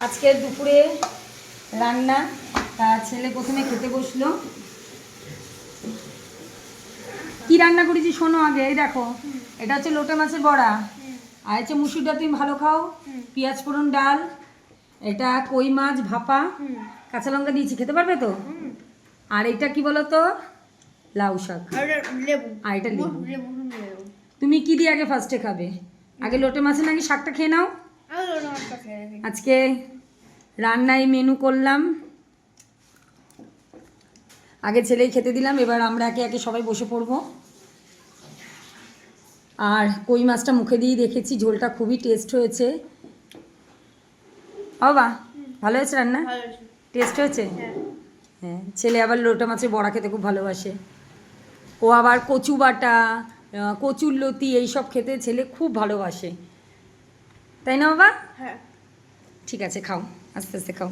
আজকে দুপুরে রান্না, তা ছেলে প্রথমে খেতে বসলো। কি রান্না করেছি শোনো আগে। এই দেখো, এটা হচ্ছে লোটে মাছের বড়া, আর হচ্ছে মুসুর ডাল, তুমি ভালো খাও, পেঁয়াজ ফোড়ন ডাল, এটা কই মাছ ভাপা, কাঁচা লঙ্কা দিয়েছি, খেতে পারবে তো? আর এটা কি বলো তো, লাউ শাক, আর এটা লেবু। তুমি কি দিয়ে আগে ফার্স্টে খাবে? আগে লোটে মাছের নাকি শাকটা খেয়ে নাও। আজকে রান্নায় মেনু করলাম, আগে ছেলেই খেতে দিলাম, এবার আমরা একে একে সবাই বসে পড়বো। আর কই মাছটা মুখে দিয়ে দেখেছি, ঝোলটা খুবই টেস্ট হয়েছে। বাবা ভালো হয়েছে রান্না? টেস্ট হয়েছে? হ্যাঁ, ছেলে আবার লোটা মাছের বড়া খেতে খুব ভালোবাসে। ও আবার কচু বাটা, কচুর লতি এইসব খেতে ছেলে খুব ভালোবাসে, তাই না বাবা? হ্যাঁ। ঠিক আছে, খাও, আস্তে আস্তে খাও।